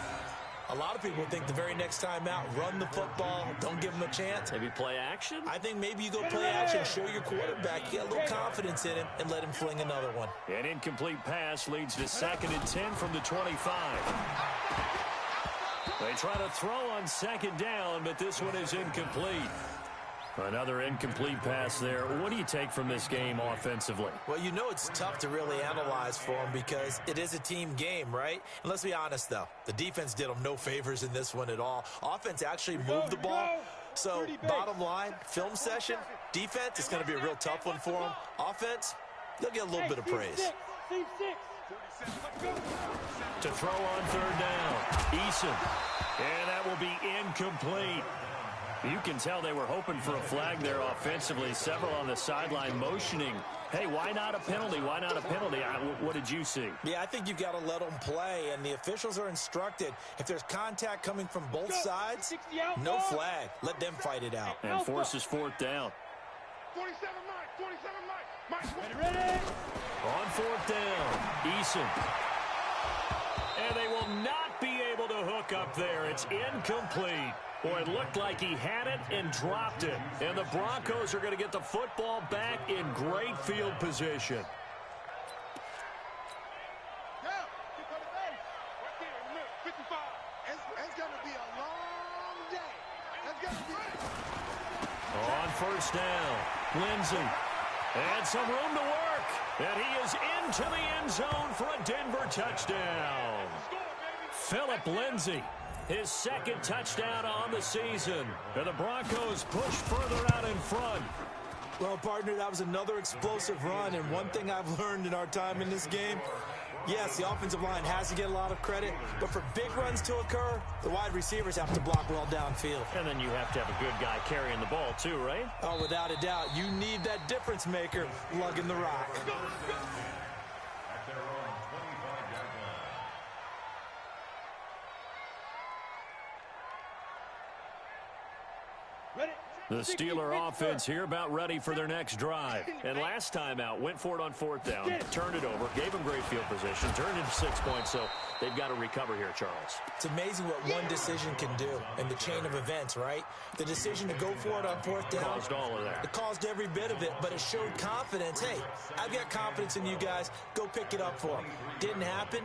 a lot of people think the very next time out, run the football, don't give them a chance. Maybe play action? I think maybe you go play action, show your quarterback, get a little confidence in him, and let him fling another one. An incomplete pass leads to 2nd and 10 from the 25. They try to throw on 2nd down, but this one is incomplete. Another incomplete pass there. What do you take from this game offensively? Well, you know it's tough to really analyze for them because it is a team game, right? And let's be honest, though. The defense did them no favors in this one at all. Offense actually moved the ball. So, bottom line, film session, defense, it's going to be a real tough one for them. Offense, they'll get a little bit of praise. To throw on 3rd down, Eason. And that will be incomplete. You can tell they were hoping for a flag there offensively. Several on the sideline motioning, hey, why not a penalty? Why not a penalty? What did you see? Yeah, I think you've got to let them play, and the officials are instructed. If there's contact coming from both sides, no flag. Let them fight it out. And forces 4th down. 47 Mike, 47 Mike. Ready? On 4th down, Eason. And they will not be able to hook up there. It's incomplete. Boy, it looked like he had it and dropped it. And the Broncos are going to get the football back in great field position. It's going to be a long day. On 1st down, Lindsey. And some room to work. And he is into the end zone for a Denver touchdown. Philip Lindsey. His 2nd touchdown on the season. And the Broncos push further out in front. Well, partner, that was another explosive run. And one thing I've learned in our time in this game, yes, the offensive line has to get a lot of credit. But for big runs to occur, the wide receivers have to block well downfield. And then you have to have a good guy carrying the ball too, right? Oh, without a doubt. You need that difference maker lugging the rock. The Steeler offense here about ready for their next drive. And last time out, went for it on 4th down, turned it over, gave them great field position, turned into 6 points, so they've got to recover here, Charles. It's amazing what one decision can do in the chain of events, right? The decision to go for it on 4th down. Caused all of that. It caused every bit of it, but it showed confidence. Hey, I've got confidence in you guys. Go pick it up for them. Didn't happen.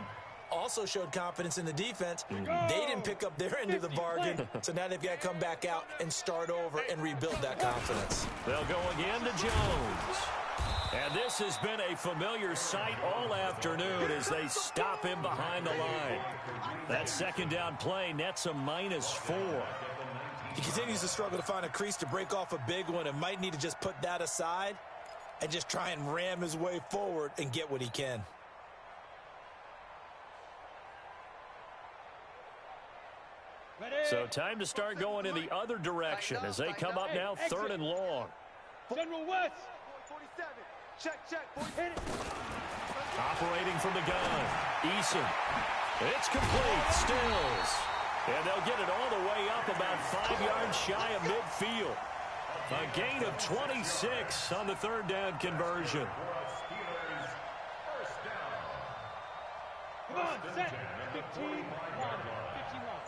Also showed confidence in the defense. They didn't pick up their end of the bargain, so now they've got to come back out and start over and rebuild that confidence. They'll go again to Jones. And this has been a familiar sight all afternoon as they stop him behind the line. That 2nd down play nets a -4. He continues to struggle to find a crease to break off a big one and might need to just put that aside and just try and ram his way forward and get what he can. So time to start going in the other direction as they come up now 3rd and long. General West. 47. Check. Hit it. Operating from the gun, Eason. It's complete, Stills. And they'll get it all the way up about 5 yards shy of midfield. A gain of 26 on the 3rd down conversion. Come on, set. 15-1. 15-1.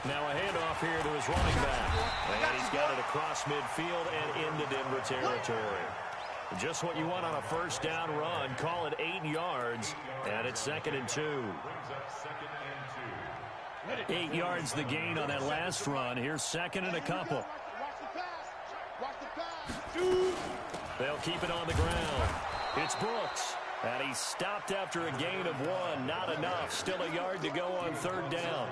Now a handoff here to his running back. And he's got it across midfield and into Denver territory. Just what you want on a 1st down run. Call it 8 yards. And it's 2nd and 2. 8 yards the gain on that last run. Here's 2nd and a couple. Watch the pass. They'll keep it on the ground. It's Brooks. And he's stopped after a gain of 1. Not enough. Still a yard to go on 3rd down.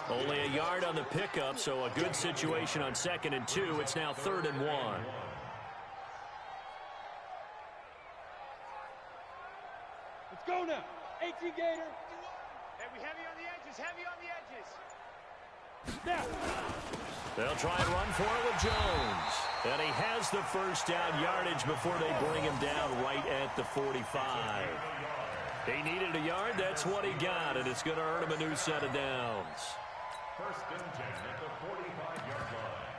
Only a yard on the pickup, so a good situation on 2nd and 2. It's now 3rd and 1. Let's go now. 18 Gator. Heavy on the edges. Heavy on the edges. Now. They'll try and run for it with Jones. And he has the first down yardage before they bring him down right at the 45. He needed a yard. That's what he got, and it's going to earn him a new set of downs. 1st and 10 at the 45-yard line.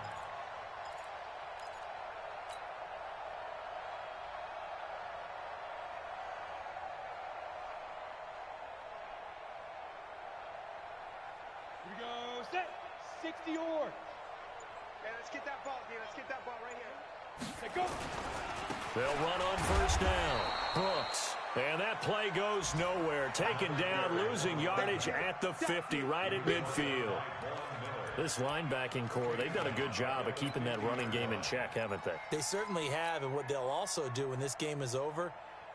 Here we go. Set. 60 or. Hey, let's get that ball, D. Let's get that ball right here. Let go. They'll run on 1st down. Brooks. And that play goes nowhere. Taken down, losing yardage at the 50, right at midfield. This linebacking core, they've done a good job of keeping that running game in check, haven't they? They certainly have, and what they'll also do when this game is over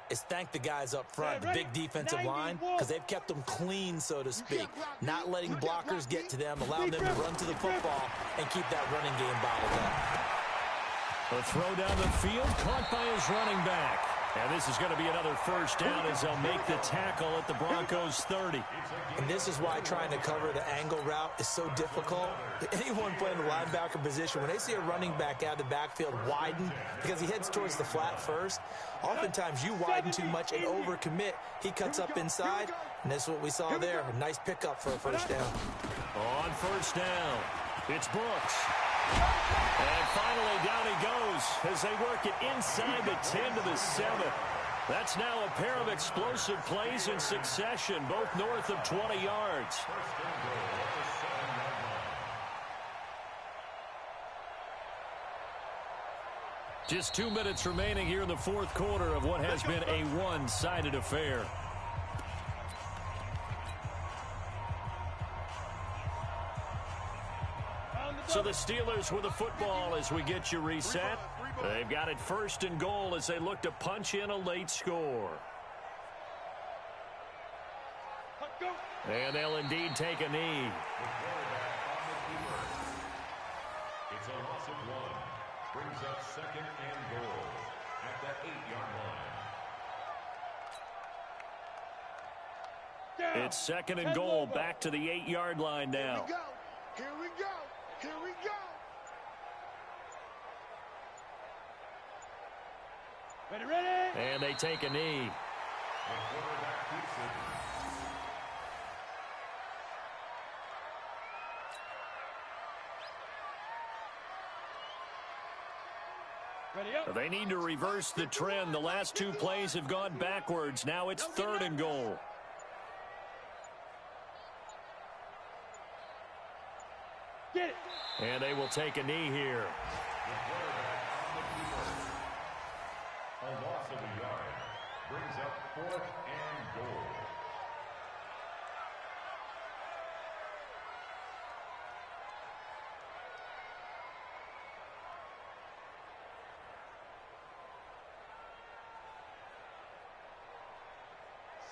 is thank the guys up front, the big defensive line, because they've kept them clean, so to speak, not letting blockers get to them, allowing them to run to the football and keep that running game bottled up. A throw down the field, caught by his running back. And this is going to be another first down as they'll make the tackle at the Broncos' 30. And this is why trying to cover the angle route is so difficult. Anyone playing the linebacker position, when they see a running back out of the backfield widen because he heads towards the flat first, oftentimes you widen too much and overcommit. He cuts up inside, and that's what we saw there. A nice pickup for a first down. On 1st down, it's Brooks. And finally, down he goes as they work it inside the 10 to the 7. That's now a pair of explosive plays in succession, both north of 20 yards. Just 2 minutes remaining here in the 4th quarter of what has been a one-sided affair. So the Steelers with the football as we get you reset. They've got it 1st and goal as they look to punch in a late score. And they'll indeed take a knee. It's a loss of 1. Brings up 2nd and goal at the 8-yard line. It's 2nd and goal, back to the 8-yard line now. Here we go. Here we go. Ready. And they take a knee. The quarterback keeps it. Ready up. They need to reverse the trend. The last 2 plays have gone backwards. Now it's 3rd and goal. Get it. And they will take a knee here. A loss of a yard. Brings up 4th and goal.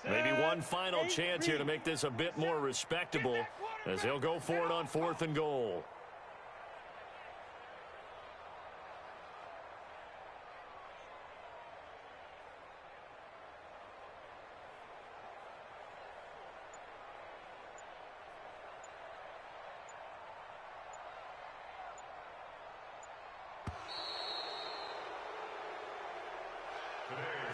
Maybe one final chance here to make this a bit more respectable as they'll go for it on 4th and goal. Today